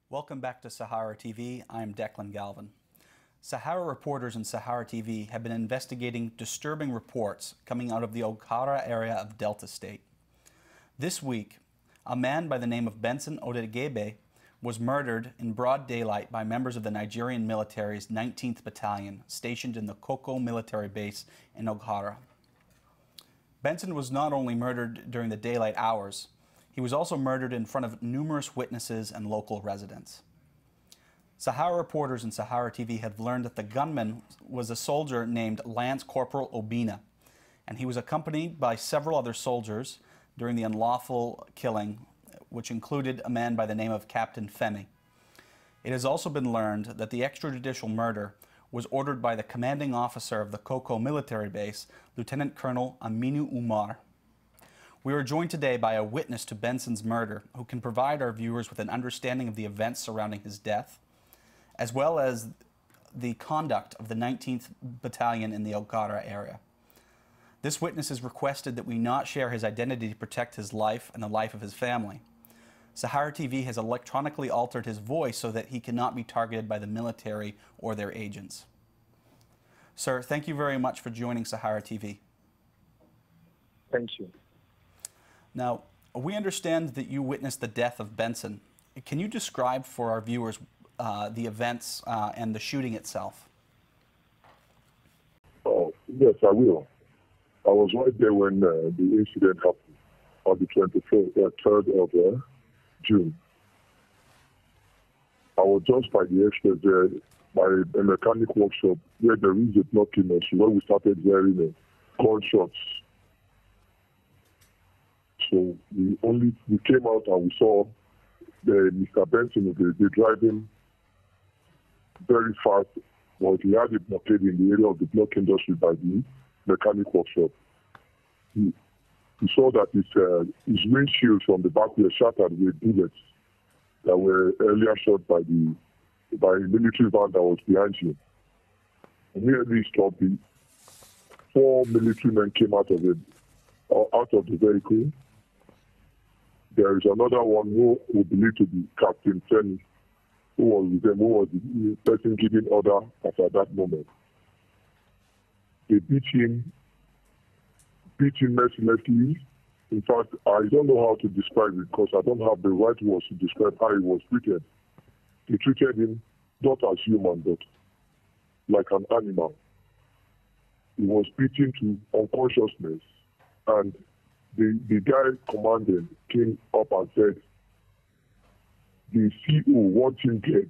Welcome back to Sahara TV. I'm Declan Galvin. Sahara reporters in Sahara TV have been investigating disturbing reports coming out of the Ogedegbe area of Delta State. This week, a man by the name of Benson Ogedegbe was murdered in broad daylight by members of the Nigerian military's 19th Battalion stationed in the Koko military base in Ogedegbe. Benson was not only murdered during the daylight hours, he was also murdered in front of numerous witnesses and local residents. Sahara reporters in Sahara TV have learned that the gunman was a soldier named Lance Corporal Obina, and he was accompanied by several other soldiers during the unlawful killing, which included a man by the name of Captain Femi. It has also been learned that the extrajudicial murder was ordered by the commanding officer of the Koko military base, Lieutenant Colonel Aminu Umar. We are joined today by a witness to Benson's murder who can provide our viewers with an understanding of the events surrounding his death, as well as the conduct of the 19th Battalion in the Ogedegbe area. This witness has requested that we not share his identity to protect his life and the life of his family. Sahara TV has electronically altered his voice so that he cannot be targeted by the military or their agents. Sir, thank you very much for joining Sahara TV. Thank you. Now, we understand that you witnessed the death of Benson. Can you describe for our viewers the events and the shooting itself? Oh, yes, I will. I was right there when the incident happened on the 23rd of June. I was just by the express there, by a mechanic workshop where there is a blocking, where we started hearing gunshots. So we came out and we saw Mr. Benson driving very fast, but he had a blockade in the area of the block industry by the mechanic workshop. We saw that his windshield from the back were shattered with bullets that were earlier shot by a military van that was behind him. Immediately stopped. 4 military men came out of the vehicle. There is another one who we believe to be Captain Femi, who was with them, who was the person giving order at that moment. They beat him mercilessly. In fact, I don't know how to describe it because I don't have the right words to describe how he was treated. They treated him not as human, but like an animal. He was beaten to unconsciousness, and the guy commanding came up and said, the CO wants him dead,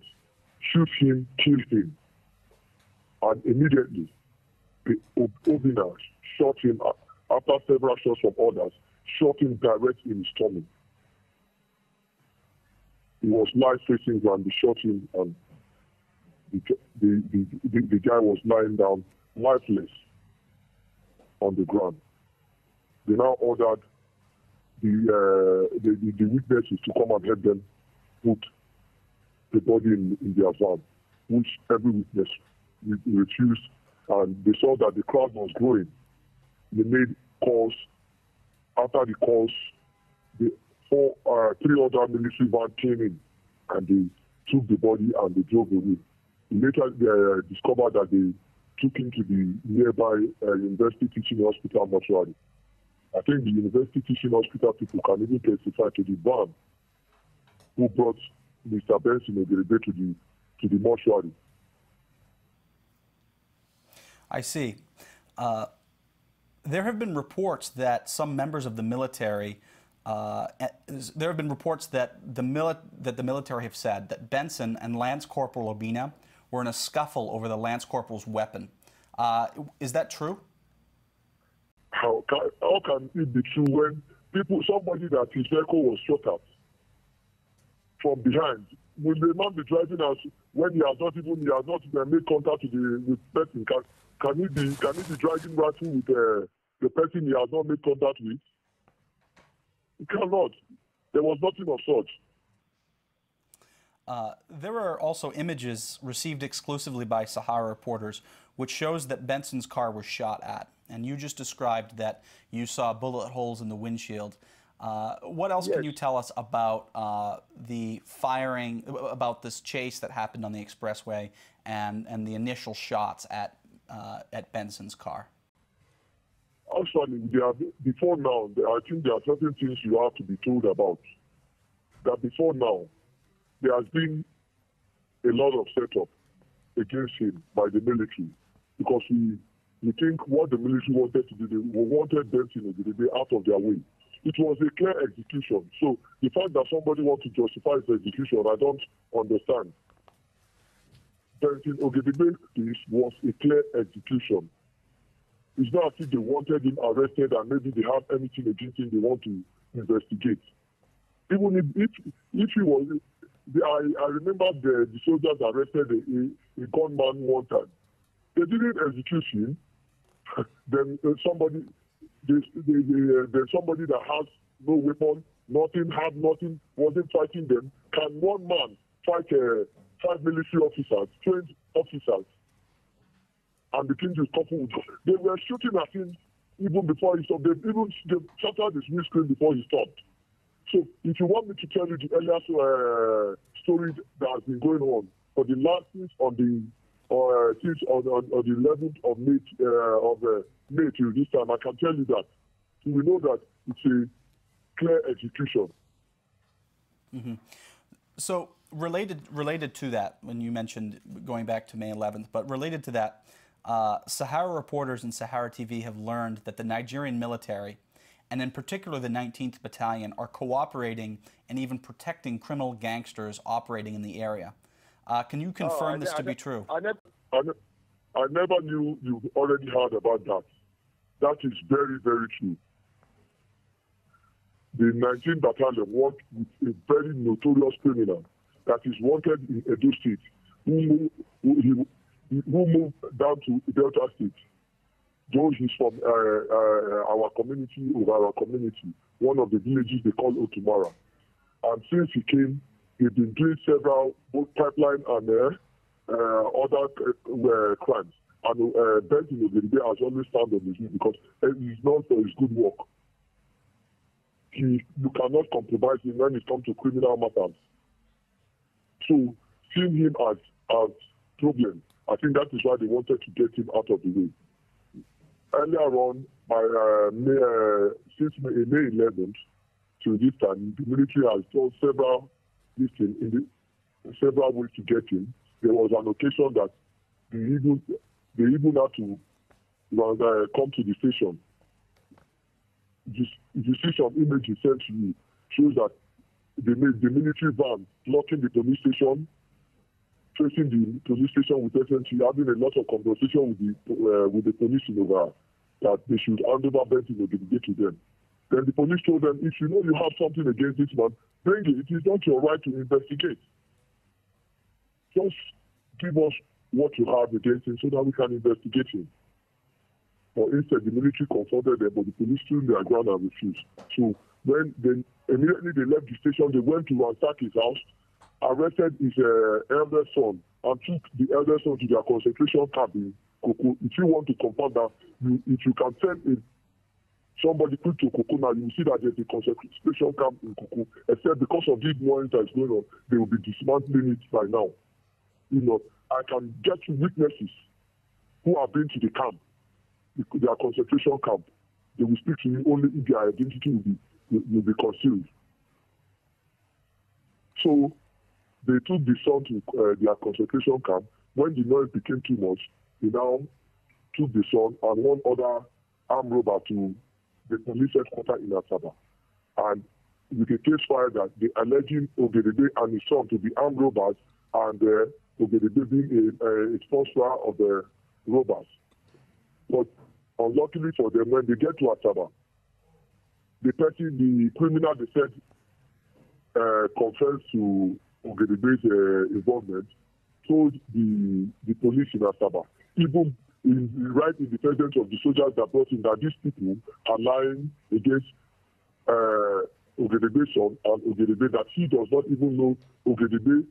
shoot him, kill him. And immediately, Obina shot him after several shots from others, shot him directly in his stomach. He was lying facing ground, they shot him, and the guy was lying down, lifeless, on the ground. They now ordered the witnesses to come and help them put the body in their van, which every witness refused, and they saw that the crowd was growing. They made calls. After the calls, 3 other military vans came in and they took the body and they drove away. Later, they discovered that they took him to the nearby University Teaching Hospital mortuary. I think the University Teaching Hospital people can even testify to the van who brought Mr. Benson Ogedegbe to the mortuary. I see. There have been reports that some members of the military, there have been reports that the military have said that Benson and Lance Corporal Obina were in a scuffle over the Lance Corporal's weapon. Is that true? How can it be true when somebody that his vehicle was shot at from behind, will the man be driving out when he has not made contact with the person? Can he be driving right through with the person he has not made contact with? He cannot. There was nothing of such. There are also images received exclusively by Sahara reporters which shows that Benson's car was shot at. And you just described that you saw bullet holes in the windshield. What else Yes. can you tell us about the firing, about this chase that happened on the expressway and the initial shots at Benson's car? Actually, before now, I think there are certain things you have to be told about. That before now, there has been a lot of setup against him by the military, because we think what the military wanted to do, they wanted Benson Ogedegbe out of their way. It was a clear execution. So the fact that somebody wants to justify his execution, I don't understand. Benson Ogedegbe was a clear execution. It's not as if they wanted him arrested and maybe they have anything against him they want to investigate. Even if he was, I remember the soldiers arrested a gunman one time. They didn't execute him. Then somebody that has no weapon, had nothing, wasn't fighting them. Can one man fight 5 military officers, trained officers, and the king is coupled? They were shooting at him even before he stopped. They shattered his windscreen before he stopped. So if you want me to tell you the earlier story that has been going on for the last on the 11th of May till this time, I can tell you that we know that it's a clear execution. Mm-hmm. So related to that, when you mentioned going back to May 11th, but related to that, Sahara reporters and SaharaTV have learned that the Nigerian military, and in particular the 19th Battalion, are cooperating and even protecting criminal gangsters operating in the area. Can you confirm this to be true? I never knew you already heard about that. That is very, very true. The 19th Battalion worked with a very notorious criminal that is wanted in Edo State, who moved down to Delta State. Though he's from our community, one of the villages they call Otumara. And since he came, he's been doing several, both pipeline and other crimes. And Benson Ogedegbe has always stand on his feet because he's known for his good work. You cannot compromise him when it comes to criminal matters. So seeing him as problem, I think that is why they wanted to get him out of the way. Earlier on, since May 11th to this time, the military has done several ways to get him. There was an occasion that they even had to come to the station. If you see some images sent to you, shows that the military van blocking the police station, facing the police station with SNT, having a lot of conversation with the police in over that they should hand over Benson Ogedegbe to them. Then the police told them, if you know you have something against this man, bring it. It is not your right to investigate. Just give us what you have against him so that we can investigate him. But instead, the military confronted them, but the police stood their ground and refused. So when immediately they left the station, they went to ransack his house, arrested his eldest son, and took the eldest son to their concentration camp in Koko. If you want to confirm that, if you can send somebody quick to Koko now, you will see that there's a concentration camp in Koko. Except because of this noise that is going on, they will be dismantling it by now. You know, I can get you witnesses who have been to the camp, their concentration camp. They will speak to you only if their identity will be concealed. So they took the son to their concentration camp. When the noise became too much, they now took the son and one other armed robber to the police headquarters in Asaba. And with a case file that they alleging Ogedegbe and his son to be armed robbers, and Ogedegbe being a sponsor of the robbers. But unluckily for them, when they get to Asaba, the criminal they said confessed to Ogedegbe's involvement, told the police in Asaba, even right in the presence of the soldiers that brought in, that these people are lying against Ogedegbe Ogedegbe's son and Ogedegbe, that he does not even know Ogedegbe's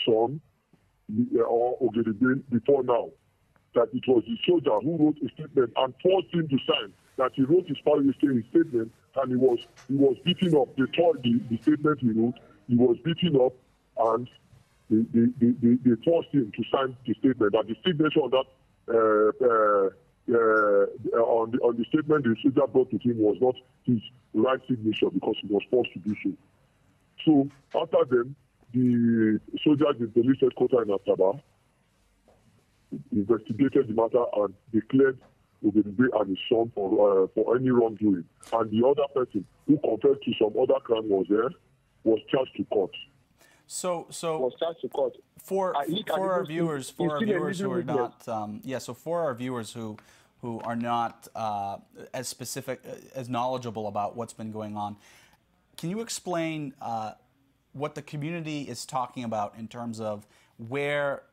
son or Ogedegbe before now. That it was the soldier who wrote a statement and forced him to sign. That he wrote his father's statement and he was beaten up. They tore the statement he wrote. He was beaten up and they forced him to sign the statement. That the signature on that on the statement the soldier brought to him was not his right signature because he was forced to do so. So after then, the soldiers in the police headquarters in Asaba investigated the matter and declared Ogedegbe and his son for any wrongdoing. And the other person who confessed to some other crime was charged to court. So was charged to court. For our viewers who are not for our viewers who are not as specific, as knowledgeable about what's been going on, can you explain what the community is talking about in terms of where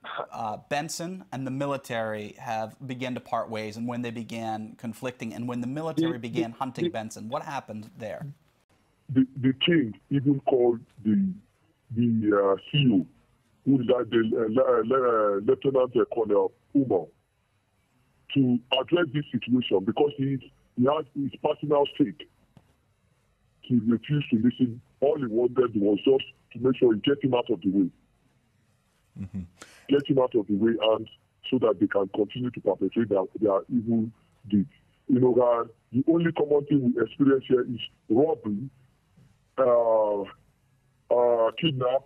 Benson and the military have begun to part ways and when they began conflicting and when the military began hunting Benson? What happened there? The king even called the CEO, who is the Lieutenant Colonel Umar, to address this situation because he has his personal stake. He refused to listen. All he wanted was just to make sure he get him out of the way. Mm-hmm. Get him out of the way, and so that they can continue to perpetrate their evil deeds. You know, the only common thing we experience here is robbery, kidnap,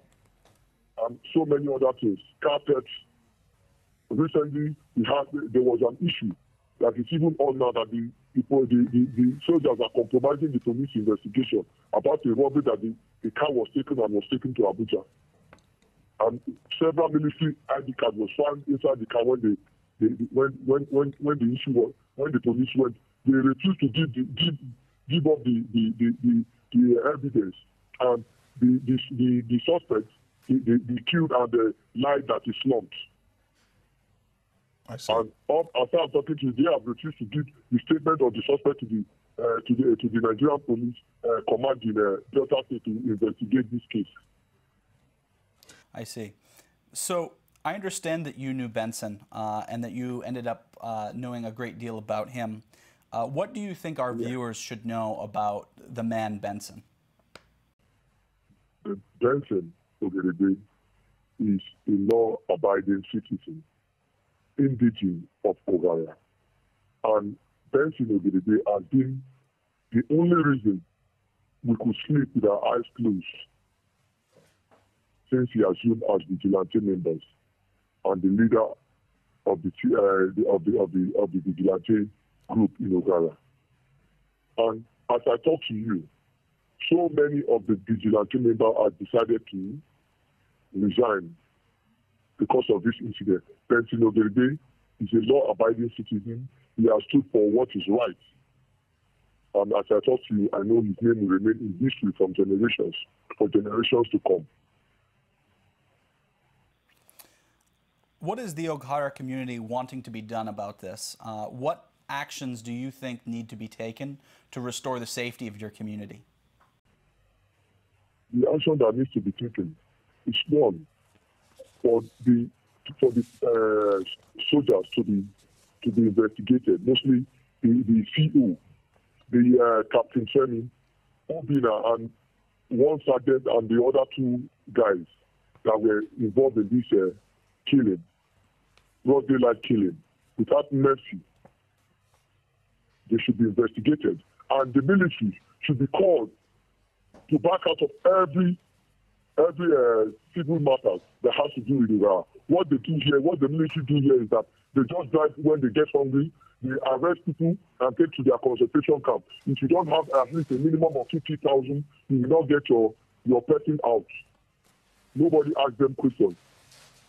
and so many other things. Carpets. Recently, there was an issue that is even on now that the soldiers are compromising the police investigation about the robbery that the car was taken to Abuja. And several military ID cards was found inside the car when the issue was, when the police went. They refused to give up the evidence, and the suspects they killed and the lied that is slumped. I see. And after I'm talking to you, they have refused to give the statement of the suspect to the Nigerian police command in Delta State to investigate this case. I see. So I understand that you knew Benson and that you ended up knowing a great deal about him. What do you think our viewers should know about the man Benson? Benson Ogedegbe is a law-abiding citizen, indigenous of Ogara. And Benson Ogedegbe has been the only reason we could sleep with our eyes closed since he assumed as vigilante members and the leader of the vigilante group in Ogara. And as I talk to you, so many of the vigilante members have decided to resign because of this incident. Benson Ogedegbe is a law-abiding citizen. He has stood for what is right. And as I talk to you, I know his name will remain in history for generations to come. What is the Oghara community wanting to be done about this? What actions do you think need to be taken to restore the safety of your community? The action that needs to be taken is one, for the soldiers to be investigated, mostly the CO, the Captain Femi, Obina, and one sergeant and the other two guys that were involved in this killing, broad daylight killing, without mercy. They should be investigated, and the military should be called to back out of every civil matter that has to do with Iraq. What they do here, what the military do here is that they just drive when they get hungry, they arrest people and take to their concentration camp. If you don't have at least a minimum of 50,000, you will not get your person out. Nobody asks them questions.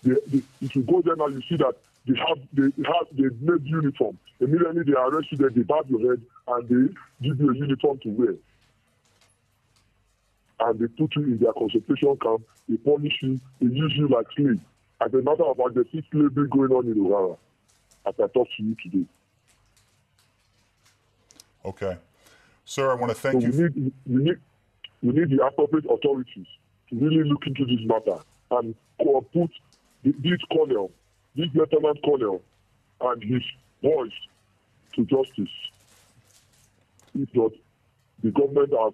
If you go there now, you see that they made uniform. Immediately they arrest you, then they bat your head and they give you a uniform to wear. And they put you in their concentration camp, they punish you, they use you like slaves. As a matter of fact, there's slavery going on in Ogara as I talk to you today. Okay. Sir, I want to thank you. we need the appropriate authorities to really look into this matter and put this colonel, this lieutenant colonel, and his boys to justice. If not, the government are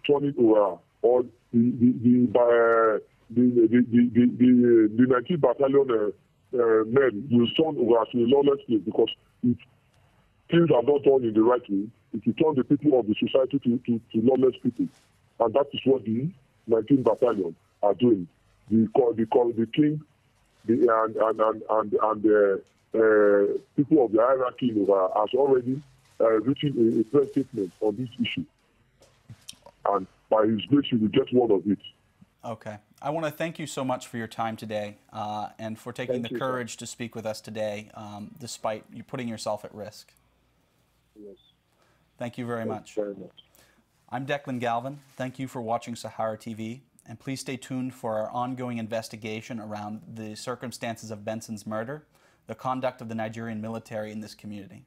turning over, or the 19th Battalion men will turn over to a lawless place, because if things are not done in the right way, it will turn the people of the society to lawless people. And that is what the 19th Battalion are doing. The king and the people of the hierarchy has already written a press statement on this issue. And by his grace, he will get one of it. Okay. I want to thank you so much for your time today and for taking the courage to speak with us today, despite you putting yourself at risk. Yes. Thank you very much. Very much. I'm Declan Galvin. Thank you for watching Sahara TV, and please stay tuned for our ongoing investigation around the circumstances of Benson's murder, the conduct of the Nigerian military in this community.